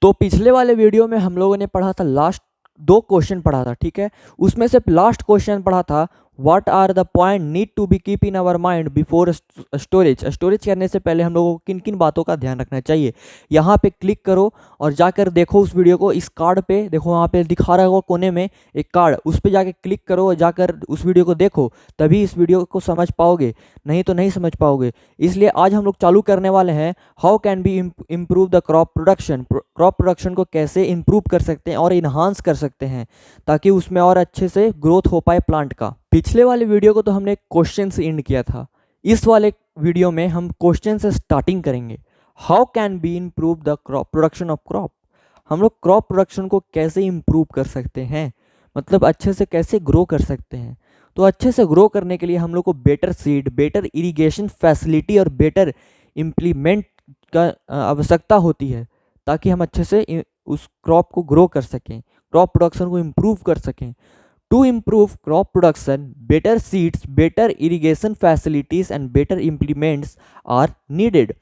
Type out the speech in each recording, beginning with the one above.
तो पिछले वाले वीडियो में हम लोगों ने पढ़ा था, लास्ट दो क्वेश्चन पढ़ा था, ठीक है। उसमें से लास्ट क्वेश्चन पढ़ा था, what are the point need to be keep in our mind before storage. Storage करने से पहले हम लोगों को किन किन बातों का ध्यान रखना चाहिए। यहाँ पे क्लिक करो और जाकर देखो उस वीडियो को। इस कार्ड पे देखो, वहाँ पे दिखा रहा होगा कोने में एक कार्ड, उस पर जाके क्लिक करो और जाकर उस वीडियो को देखो, तभी इस वीडियो को समझ पाओगे, नहीं तो नहीं समझ पाओगे। इसलिए आज हम लोग चालू करने वाले हैं, how can be improve the crop production. Crop production को कैसे इम्प्रूव कर सकते हैं और इन्हांस कर सकते हैं, ताकि उसमें और अच्छे से ग्रोथ हो पाए प्लांट का। पिछले वाले वीडियो को तो हमने क्वेश्चन से एंड किया था, इस वाले वीडियो में हम क्वेश्चन से स्टार्टिंग करेंगे। How can be improve the crop production of crop. हम लोग क्रॉप प्रोडक्शन को कैसे इम्प्रूव कर सकते हैं, मतलब अच्छे से कैसे ग्रो कर सकते हैं। तो अच्छे से ग्रो करने के लिए हम लोग को better seed, better irrigation facility और बेटर इम्प्लीमेंट का आवश्यकता होती है, ताकि हम अच्छे से उस क्रॉप को ग्रो कर सकें, क्रॉप प्रोडक्शन को इम्प्रूव कर सकें। To improve crop production, better seeds, better irrigation facilities, and better implements are needed.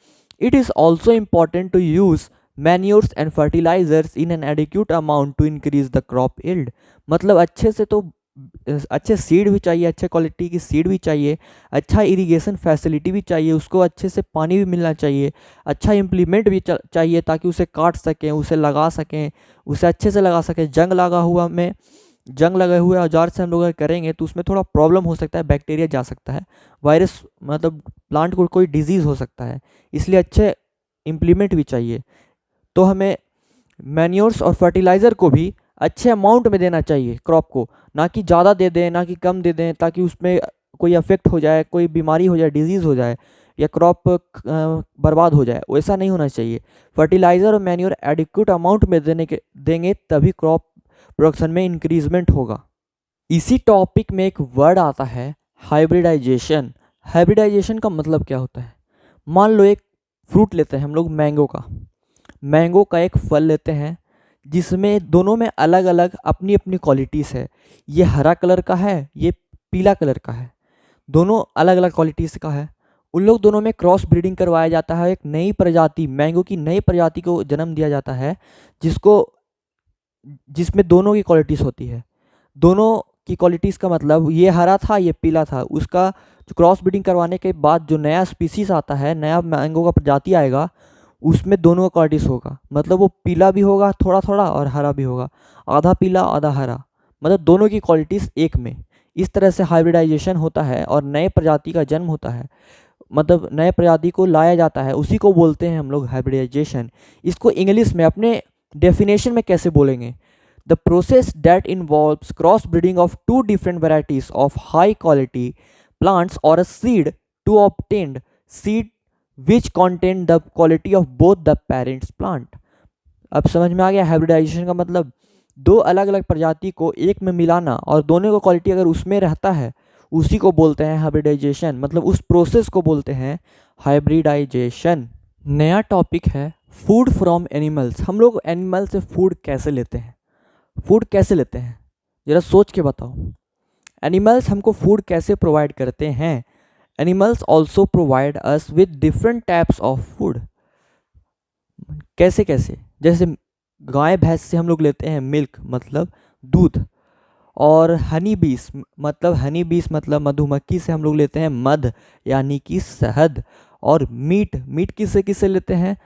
It is also important to use manures and fertilizers in an adequate amount to increase the crop yield. मतलब अच्छे से तो अच्छे seed भी चाहिए, अच्छे quality की seed भी चाहिए, अच्छा इरिगेशन फैसिलिटी भी चाहिए, उसको अच्छे से पानी भी मिलना चाहिए, अच्छा इम्प्लीमेंट भी चाहिए, ताकि उसे काट सकें, उसे लगा सकें, उसे अच्छे से लगा सकें। जंग लगे हुए औजार से हम लोग अगर करेंगे तो उसमें थोड़ा प्रॉब्लम हो सकता है, बैक्टीरिया जा सकता है, वायरस, मतलब प्लांट को कोई डिजीज़ हो सकता है, इसलिए अच्छे इम्प्लीमेंट भी चाहिए। तो हमें मैन्योर्स और फर्टिलाइज़र को भी अच्छे अमाउंट में देना चाहिए क्रॉप को, ना कि ज़्यादा दे दें ना कि कम दे दें, ताकि उसमें कोई अफेक्ट हो जाए, कोई बीमारी हो जाए, डिजीज़ हो जाए, या क्रॉप बर्बाद हो जाए। वैसा नहीं होना चाहिए। फर्टिलाइज़र और मैन्योर एडिक्वेट अमाउंट में देंगे तभी क्रॉप प्रोडक्शन में इंक्रीजमेंट होगा। इसी टॉपिक में एक वर्ड आता है, हाइब्रिडाइजेशन। हाइब्रिडाइजेशन का मतलब क्या होता है। मान लो एक फ्रूट लेते हैं हम लोग, मैंगो का एक फल लेते हैं, जिसमें दोनों में अलग अलग अपनी अपनी क्वालिटीज़ है। ये हरा कलर का है, ये पीला कलर का है, दोनों अलग अलग क्वालिटीज़ का है। उन लोग दोनों में क्रॉस ब्रीडिंग करवाया जाता है, एक नई प्रजाति, मैंगो की नई प्रजाति को जन्म दिया जाता है, जिसमें दोनों की क्वालिटीज़ होती है। दोनों की क्वालिटीज़ का मतलब, ये हरा था ये पीला था, उसका जो क्रॉस ब्रीडिंग करवाने के बाद जो नया स्पीसीज आता है, नया मैंगो का प्रजाति आएगा, उसमें दोनों का क्वालिटीज़ होगा। मतलब वो पीला भी होगा थोड़ा थोड़ा और हरा भी होगा, आधा पीला आधा हरा, मतलब दोनों की क्वालिटीज़ एक में। इस तरह से हाइब्रिडाइजेशन होता है और नए प्रजाति का जन्म होता है, मतलब नए प्रजाति को लाया जाता है, उसी को बोलते हैं हम लोग हाइब्रिडाइजेशन। इसको इंग्लिश में अपने डेफिनेशन में कैसे बोलेंगे, the process that involves cross breeding of two different varieties of high quality plants और a seed to obtain seed which contain the quality of both the parents plant. अब समझ में आ गया हाइब्रिडाइजेशन का मतलब, दो अलग अलग प्रजाति को एक में मिलाना और दोनों का क्वालिटी अगर उसमें रहता है, उसी को बोलते हैं हाइब्रिडाइजेशन, मतलब उस प्रोसेस को बोलते हैं हाइब्रिडाइजेशन। नया टॉपिक है, फूड फ्रॉम एनिमल्स। हम लोग एनिमल से फूड कैसे लेते हैं, ज़रा सोच के बताओ। एनिमल्स हमको फूड कैसे प्रोवाइड करते हैं। Animals also provide us with different types of food. कैसे कैसे, जैसे गाय भैंस से हम लोग लेते हैं मिल्क, मतलब दूध, और हनी बीस मतलब मधुमक्खी से हम लोग लेते हैं मध, यानी कि शहद। और मीट किससे लेते हैं,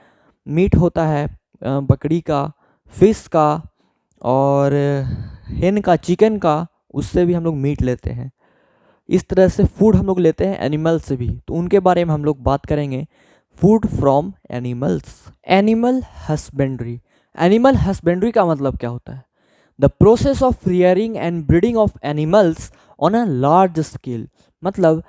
मीट होता है बकरी का, फिश का, और हेन का, चिकन का, उससे भी हम लोग मीट लेते हैं। इस तरह से फूड हम लोग लेते हैं एनिमल से भी, तो उनके बारे में हम लोग बात करेंगे। Food from animals. Animal husbandry का मतलब क्या होता है, the process of rearing and breeding of animals on a large scale. मतलब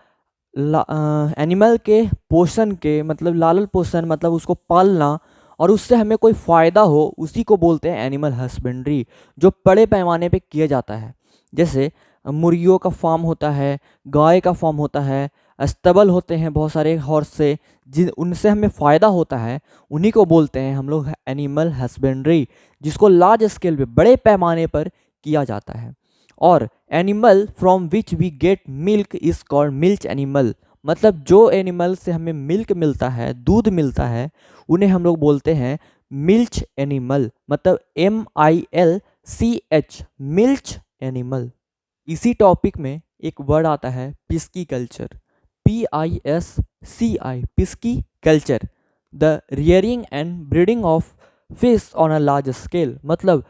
एनिमल के पोषण के, मतलब लालन पोषण, मतलब उसको पालना और उससे हमें कोई फ़ायदा हो, उसी को बोलते हैं एनिमल हस्बेंड्री, जो बड़े पैमाने पे किया जाता है। जैसे मुर्गियों का फार्म होता है, गाय का फार्म होता है, अस्तबल होते हैं बहुत सारे हॉर्स से, जिन उनसे हमें फ़ायदा होता है, उन्हीं को बोलते हैं हम लोग एनिमल हस्बेंड्री, जिसको लार्ज स्केल पे, बड़े पैमाने पर किया जाता है। और animal from which we get milk is called milk animal. मतलब जो एनिमल से हमें मिल्क मिलता है, दूध मिलता है, उन्हें हम लोग बोलते हैं मिल्च एनिमल, मतलब MILCH, मिल्च एनिमल। इसी टॉपिक में एक वर्ड आता है pisciculture, PISCI, pisciculture, the rearing and breeding of fish on a large scale, मतलब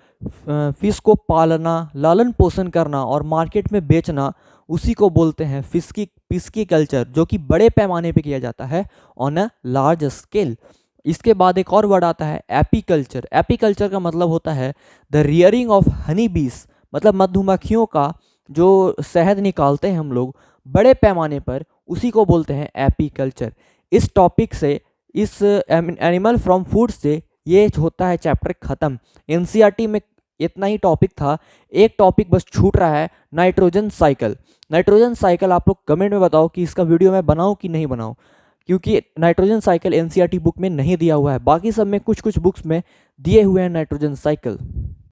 फिश को पालना, लालन पोषण करना और मार्केट में बेचना, उसी को बोलते हैं पिस्कीकल्चर, जो कि बड़े पैमाने पे किया जाता है, ऑन अ लार्ज स्केल। इसके बाद एक और वर्ड आता है एपीकल्चर। एपीकल्चर का मतलब होता है द रियरिंग ऑफ हनी बीस, मतलब मधुमक्खियों का जो शहद निकालते हैं हम लोग बड़े पैमाने पर, उसी को बोलते हैं एपीकल्चर। इस टॉपिक से, इस एनिमल फ्रॉम फूड से ये होता है चैप्टर ख़त्म। एनसीईआरटी में इतना ही टॉपिक था, एक टॉपिक बस छूट रहा है, नाइट्रोजन साइकिल। नाइट्रोजन साइकिल आप लोग कमेंट में बताओ कि इसका वीडियो मैं बनाऊं कि नहीं बनाऊं, क्योंकि नाइट्रोजन साइकिल एनसीईआरटी बुक में नहीं दिया हुआ है, बाकी सब में कुछ कुछ बुक्स में दिए हुए हैं नाइट्रोजन साइकिल।